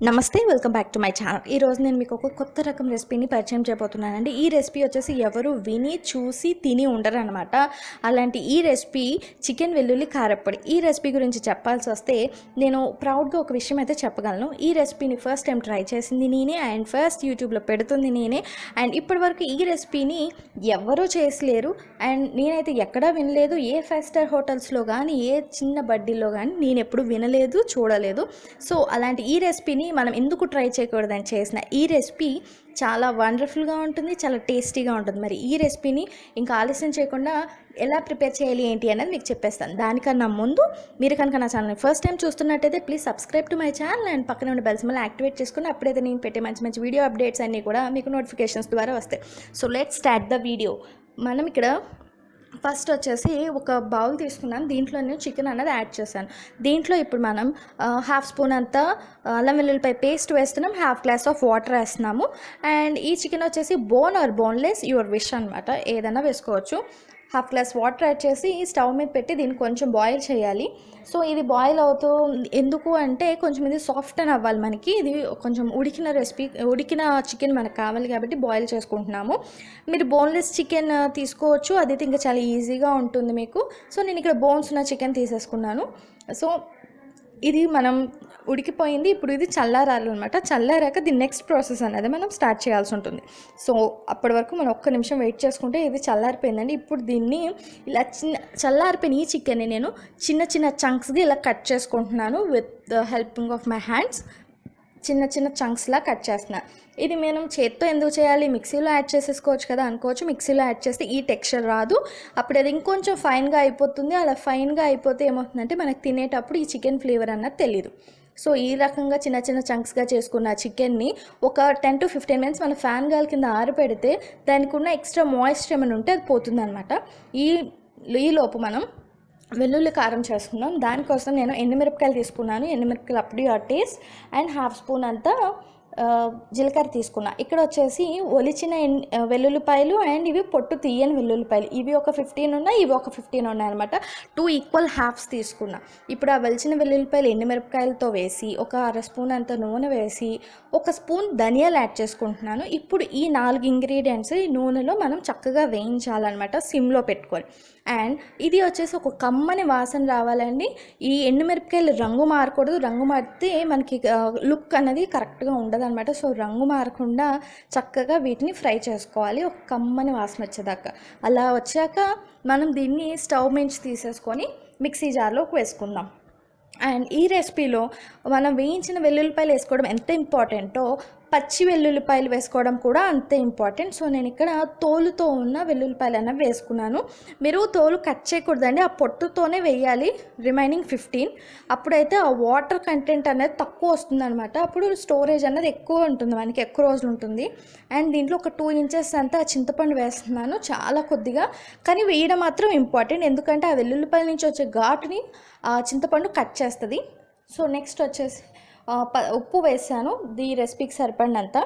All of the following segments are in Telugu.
నమస్తే, welcome back to my channel. ఈరోజు నేను మీకు ఒక కొత్త రకం రెసిపీని పరిచయం చేయబోతున్నానండి. ఈ రెసిపీ వచ్చేసి ఎవరు విని చూసి తిని ఉండరు అనమాట. అలాంటి ఈ రెసిపీ చికెన్ వెల్లుల్లి కారప్పొడి. ఈ రెసిపీ గురించి చెప్పాల్సి వస్తే నేను ప్రౌడ్గా ఒక విషయం అయితే చెప్పగలను. ఈ రెసిపీని ఫస్ట్ టైం ట్రై చేసింది నేనే అండ్ ఫస్ట్ యూట్యూబ్లో పెడుతుంది నేనే. అండ్ ఇప్పటివరకు ఈ రెసిపీని ఎవరూ చేసలేరు అండ్ నేనైతే ఎక్కడా వినలేదు. ఏ 5 స్టార్ హోటల్స్లో కానీ ఏ చిన్న బడ్డీలో కానీ నేను ఎప్పుడు వినలేదు, చూడలేదు. సో అలాంటి ఈ రెసిపీని మనం ఎందుకు ట్రై చేయకూడదని చేసిన ఈ రెసిపీ చాలా వండర్ఫుల్గా ఉంటుంది, చాలా టేస్టీగా ఉంటుంది. మరి ఈ రెసిపీని ఇంకా ఆలస్యం చేయకుండా ఎలా ప్రిపేర్ చేయాలి ఏంటి అనేది మీకు చెప్పేస్తాను. దానికన్నా ముందు మీరు కనుక నా ఛానల్ని ఫస్ట్ టైం చూస్తున్నట్టయితే please subscribe to my channel and పక్కన ఉన్న బెల్ సింబల్ యాక్టివేట్ చేసుకుని అప్పుడైతే నేను పెట్టే మంచి మంచి వీడియో అప్డేట్స్ అన్నీ కూడా మీకు నోటిఫికేషన్స్ ద్వారా వస్తాయి. So let's start the video. మనం ఇక్కడ ఫస్ట్ వచ్చేసి ఒక బౌల్ తీసుకున్నాను. దీంట్లో నేను చికెన్ అన్నది యాడ్ చేశాను. దీంట్లో ఇప్పుడు మనం హాఫ్ స్పూన్ అంతా అల్లం వెల్లుల్లిపాయ పేస్ట్ వేస్తున్నాం, హాఫ్ గ్లాస్ ఆఫ్ వాటర్ వేస్తున్నాము. అండ్ ఈ చికెన్ వచ్చేసి bone or boneless your wish అనమాట, ఏదైనా వేసుకోవచ్చు. హాఫ్ గ్లాస్ వాటర్ యాడ్ చేసి స్టవ్ మీద పెట్టి దీన్ని కొంచెం బాయిల్ చేయాలి. సో ఇది బాయిల్ అవుతూ ఎందుకు అంటే కొంచెం ఇది సాఫ్ట్ అని అవ్వాలి మనకి. ఇది కొంచెం ఉడికిన చికెన్ మనకు కావాలి కాబట్టి బాయిల్ చేసుకుంటున్నాము. మీరు బోన్లెస్ చికెన్ తీసుకోవచ్చు, అదైతే ఇంకా చాలా ఈజీగా ఉంటుంది మీకు. సో నేను ఇక్కడ బోన్స్ ఉన్న చికెన్ తీసేసుకున్నాను. సో ఇది మనం ఉడికిపోయింది. ఇప్పుడు ఇది చల్లారాలన్నమాట. చల్లారాక ది నెక్స్ట్ ప్రాసెస్ అనేది మనం స్టార్ట్ చేయాల్సి ఉంటుంది. సో అప్పటి వరకు మనం ఒక్క నిమిషం వెయిట్ చేసుకుంటే ఇది చల్లారిపోయిందండి. ఇప్పుడు దీన్ని ఇలా చల్లారిపోయిన ఈ చికెన్ని నేను చిన్న చిన్న చంక్స్గా ఇలా కట్ చేసుకుంటున్నాను with the helping of my hands. చిన్న చిన్న చంక్స్లా కట్ చేస్తున్నా. ఇది మనం చేత్తో ఎందుకు చేయాలి, మిక్సీలో యాడ్ చేసేసుకోవచ్చు కదా అనుకోవచ్చు. మిక్సీలో యాడ్ చేస్తే ఈ టెక్స్చర్ రాదు, అప్పుడు అది ఇంకొంచెం ఫైన్గా అయిపోతుంది. అలా ఫైన్గా అయిపోతే ఏమవుతుందంటే మనకు తినేటప్పుడు ఈ చికెన్ ఫ్లేవర్ అన్నది తెలియదు. సో ఈ రకంగా చిన్న చిన్న చంక్స్గా చేసుకున్న చికెన్ని ఒక 10 to 15 మినిట్స్ మన ఫ్యాన్ గాలి కింద ఆరిపెడితే దానికి ఉన్న ఎక్స్ట్రా మాయిశ్చర్ ఏమైనా ఉంటే అది పోతుంది అనమాట. ఈ లోపు మనం వెల్లుల్లి కారం చేసుకుందాం. దానికోసం నేను ఎండుమిరపకాయలు తీసుకున్నాను. ఎండుమిరపకాయలు అప్పుడు ఆ టేస్ట్ అండ్ హాఫ్ స్పూన్ అంతా జీలకర్ర తీసుకున్నా. ఇక్కడ వచ్చేసి ఒలిచిన వెల్లుల్లిపాయలు అండ్ ఇవి పొట్టు తీయని వెల్లుల్లిపాయలు, ఇవి ఒక 15 ఉన్నాయి, ఇవి ఒక 15 ఉన్నాయి అనమాట. 2 ఈక్వల్ హాఫ్స్ తీసుకున్నా. ఇప్పుడు ఆ వెలిచిన వెల్లుల్లిపాయలు ఎండుమిరపకాయలతో వేసి ఒక 1/2 స్పూన్ అంత నూనె వేసి 1 స్పూన్ ధనియాలు యాడ్ చేసుకుంటున్నాను. ఇప్పుడు ఈ 4 ఇంగ్రీడియంట్స్ ఈ నూనెలో మనం చక్కగా వేయించాలన్నమాట, సిమ్లో పెట్టుకొని. అండ్ ఇది వచ్చేసి ఒక కమ్మని వాసన రావాలండి. ఈ ఎండుమిరపకాయలు రంగు మారకూడదు, రంగు మారితే మనకి లుక్ అనేది కరెక్ట్గా ఉండదు అనమాట. సో రంగు మారకుండా చక్కగా వీటిని ఫ్రై చేసుకోవాలి ఒక కమ్మని వాసన వచ్చేదాకా. అలా వచ్చాక మనం దీన్ని స్టవ్ మించి తీసేసుకొని మిక్సీ జార్లోకి వేసుకుందాం. అండ్ ఈ రెసిపీలో మనం వేయించిన వెల్లుల్లిపాయలు వేసుకోవడం ఎంత ఇంపార్టెంటో పచ్చి వెల్లుల్లిపాయలు వేసుకోవడం కూడా అంతే ఇంపార్టెంట్. సో నేను ఇక్కడ తోలుతో ఉన్న వెల్లుల్లిపాయలు అనేవి వేసుకున్నాను. మీరు తోలు కట్ చేయకూడదండి, ఆ పొట్టుతోనే వేయాలి రిమైనింగ్ 15. అప్పుడైతే ఆ వాటర్ కంటెంట్ అనేది తక్కువ వస్తుంది అనమాట. అప్పుడు స్టోరేజ్ అనేది ఎక్కువ ఉంటుంది, మనకి ఎక్కువ రోజులు ఉంటుంది. అండ్ దీంట్లో ఒక 2 ఇంచెస్ అంతా చింతపండు వేస్తున్నాను, చాలా కొద్దిగా, కానీ వేయడం మాత్రం ఇంపార్టెంట్. ఎందుకంటే ఆ వెల్లుల్లిపాయల నుంచి వచ్చే ఘాటుని ఆ చింతపండు కట్ చేస్తుంది. సో నెక్స్ట్ వచ్చేసి ఉప్పు వేసాను ఈ రెసిపీకి సరిపడినంత.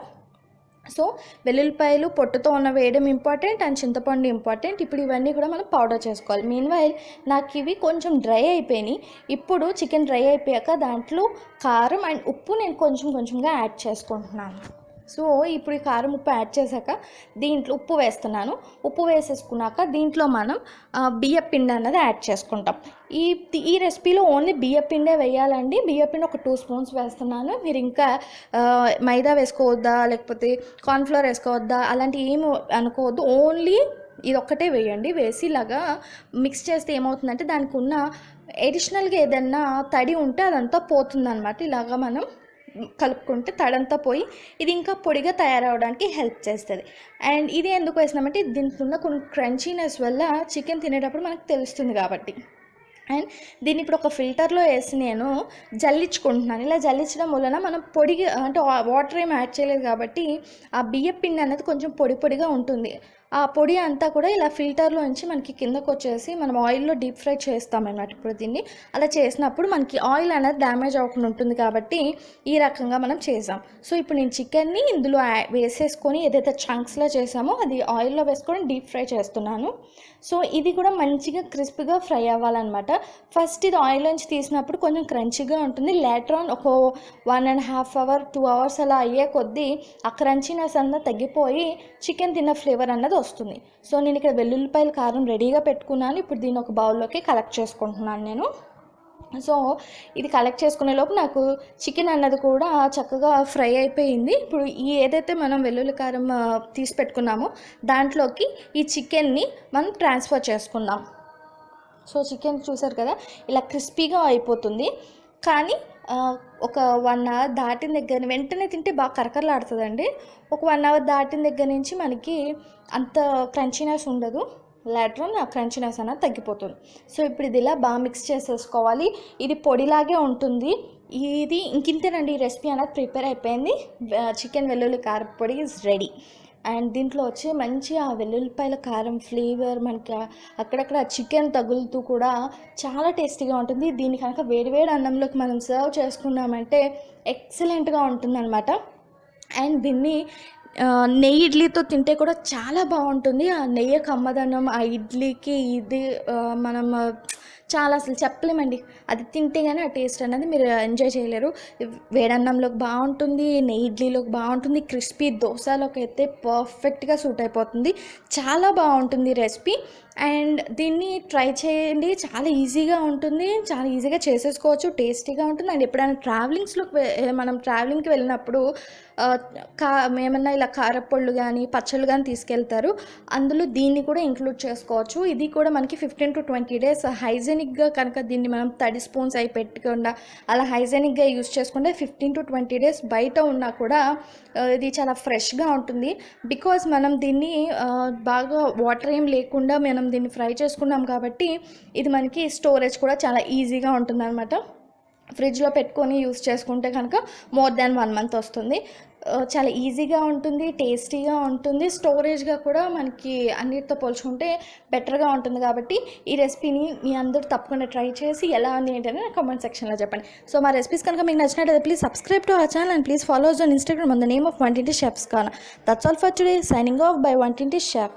సో వెల్లుల్లిపాయలు పొట్టుతో ఉన్న వేయడం ఇంపార్టెంట్ అండ్ చింతపండు ఇంపార్టెంట్. ఇప్పుడు ఇవన్నీ కూడా మనం పౌడర్ చేసుకోవాలి. మీన్వైల్ నాకు ఇవి కొంచెం డ్రై అయిపోయినాయి. ఇప్పుడు చికెన్ డ్రై అయిపోయాక దాంట్లో కారం అండ్ ఉప్పు నేను కొంచెంగా యాడ్ చేసుకుంటున్నాను. సో ఇప్పుడు ఈ కారం ఉప్పు యాడ్ చేశాక దీంట్లో ఉప్పు వేస్తున్నాను. ఉప్పు వేసేసుకున్నాక దీంట్లో మనం బియ్యపిండి అన్నది యాడ్ చేసుకుంటాం. ఈ రెసిపీలో ఓన్లీ బియ్యపిండే వేయాలండి. బియ్యపిండి ఒక 2 స్పూన్స్ వేస్తున్నాను. మీరు ఇంకా మైదా వేసుకోవద్దా లేకపోతే కార్న్ఫ్లవర్ వేసుకోవద్దా అలాంటి ఏమి అనుకోవద్దు, ఓన్లీ ఇది ఒక్కటే వేయండి. వేసి ఇలాగా మిక్స్ చేస్తే ఏమవుతుందంటే దానికి ఉన్న ఎడిషనల్గా ఏదన్నా తడి ఉంటే అదంతా పోతుందన్నమాట. ఇలాగా మనం కలుపుకుంటే తడంతా పోయి ఇది ఇంకా పొడిగా తయారవడానికి హెల్ప్ చేస్తుంది. అండ్ ఇది ఎందుకు వేసినామంటే దీంట్లో ఉన్న కొన్ని క్రంచీనెస్ వల్ల చికెన్ తినేటప్పుడు మనకు తెలుస్తుంది కాబట్టి. అండ్ దీన్ని ఇప్పుడు ఒక ఫిల్టర్లో వేసి నేను జల్లించుకుంటున్నాను. ఇలా జల్లించడం వలన మనం పొడిగా అంటే వాటర్ ఏం యాడ్ చేయలేదు కాబట్టి ఆ బియ్య పిండి అనేది కొంచెం పొడిగా ఉంటుంది. ఆ పొడి అంతా కూడా ఇలా ఫిల్టర్లోంచి మనకి కిందకు వచ్చేసి మనం ఆయిల్లో డీప్ ఫ్రై చేస్తామన్నమాట. ఇప్పుడు దీన్ని అలా చేసినప్పుడు మనకి ఆయిల్ అనేది డ్యామేజ్ అవ్వకుండా ఉంటుంది కాబట్టి ఈ రకంగా మనం చేసాం. సో ఇప్పుడు నేను చికెన్ని ఇందులో వేసేసుకొని ఏదైతే చంక్స్లో చేసామో అది ఆయిల్లో వేసుకొని డీప్ ఫ్రై చేస్తున్నాను. సో ఇది కూడా మంచిగా క్రిస్పీగా ఫ్రై అవ్వాలన్నమాట. ఫస్ట్ ఇది ఆయిల్ నుంచి తీసినప్పుడు కొంచెం క్రంచీగా ఉంటుంది. లేటర్ ఆన్ ఒక 1.5 అవర్ 2 అవర్స్ అలా అయ్యే కొద్దీ ఆ క్రంచీనెస్ అన్నది తగ్గిపోయి చికెన్ తిన్న ఫ్లేవర్ అన్నది వస్తుంది. సో నేను ఇక్కడ వెల్లుల్లిపాయల కారం రెడీగా పెట్టుకున్నాను. ఇప్పుడు దీన్ని ఒక బౌల్లోకి కలెక్ట్ చేసుకుంటున్నాను నేను. సో ఇది కలెక్ట్ చేసుకునే లోపు నాకు చికెన్ అన్నది కూడా చక్కగా ఫ్రై అయిపోయింది. ఇప్పుడు ఈ ఏదైతే మనం వెల్లుల్లి కారం తీసి పెట్టుకున్నామో దాంట్లోకి ఈ చికెన్ని మనం ట్రాన్స్ఫర్ చేసుకుందాం. సో చికెన్ చూసారు కదా ఇలా క్రిస్పీగా అయిపోతుంది. కానీ ఒక 1 అవర్ దాటిన దగ్గర వెంటనే తింటే బాగా కరకరలాడుతుందండి. ఒక 1 అవర్ దాటిన దగ్గర నుంచి మనకి అంత క్రంచీనెస్ ఉండదు. లేటర్ ఆ క్రంచీనెస్ అనేది తగ్గిపోతుంది. సో ఇప్పుడు ఇది ఇలా బాగా మిక్స్ చేసేసుకోవాలి. ఇది పొడిలాగే ఉంటుంది. ఇది ఇంకింతేనండి, ఈ రెసిపీ అనేది ప్రిపేర్ అయిపోయింది. చికెన్ వెల్లుల్లి కారం పొడి ఈజ్ రెడీ. అండ్ దీంట్లో వచ్చే మంచి ఆ వెల్లుల్లిపాయల కారం ఫ్లేవర్ మనకి అక్కడక్కడ చికెన్ తగులుతూ కూడా చాలా టేస్టీగా ఉంటుంది. దీన్ని కనుక వేడివేడి అన్నంలోకి మనం సర్వ్ చేసుకున్నామంటే ఎక్సలెంట్గా ఉంటుందన్నమాట. అండ్ దీన్ని నెయ్యి ఇడ్లీతో తింటే కూడా చాలా బాగుంటుంది. ఆ నెయ్యి కమ్మదనం ఆ ఇడ్లీకి ఇది మనం చాలా అసలు చెప్పలేమండి. అది తింటే కానీ ఆ టేస్ట్ అనేది మీరు ఎంజాయ్ చేయలేరు. వేడన్నంలోకి బాగుంటుంది, నెయ్యి ఇడ్లీలోకి బాగుంటుంది, క్రిస్పీ దోశలోకి అయితే పర్ఫెక్ట్గా సూట్ అయిపోతుంది. చాలా బాగుంటుంది రెసిపీ. అండ్ దీన్ని ట్రై చేయండి. చాలా ఈజీగా ఉంటుంది, చాలా ఈజీగా చేసేసుకోవచ్చు, టేస్టీగా ఉంటుంది. అండ్ ఎప్పుడైనా మనం ట్రావెలింగ్కి వెళ్ళినప్పుడు ఏమన్నా ఇలా కారపొళ్ళు కానీ పచ్చళ్ళు కానీ తీసుకెళ్తారు. అందులో దీన్ని కూడా ఇంక్లూడ్ చేసుకోవచ్చు. ఇది కూడా మనకి 15 to 20 days హైజెనిక్గా కనుక దీన్ని మనం తడి స్పూన్స్ అవి పెట్టకుండా అలా హైజెనిక్గా యూస్ చేసుకుంటే 15 to 20 days బయట ఉన్నా కూడా ఇది చాలా ఫ్రెష్గా ఉంటుంది. బికాజ్ మనం దీన్ని బాగా వాటర్ ఏం లేకుండా మనం దీన్ని ఫ్రై చేసుకున్నాం కాబట్టి ఇది మనకి స్టోరేజ్ కూడా చాలా ఈజీగా ఉంటుందన్నమాట. ఫ్రిడ్జ్లో పెట్టుకొని యూస్ చేసుకుంటే కనుక మోర్ దాన్ 1 month వస్తుంది. చాలా ఈజీగా ఉంటుంది, టేస్టీగా ఉంటుంది, స్టోరేజ్గా కూడా మనకి అన్నిటితో పోల్చుకుంటే బెటర్గా ఉంటుంది. కాబట్టి ఈ రెసిపీని మీ అందరూ తప్పకుండా ట్రై చేసి ఎలా ఉంది ఏంటని కామెంట్ సెక్షన్లో చెప్పండి. సో మా రెసిపీస్ కనుక మీకు నచ్చినట్లయితే please subscribe to our channel and please follow us on Instagram on the name of Vantinti Chefs Canaan. That's all for today. Signing off by Vantinti Chef.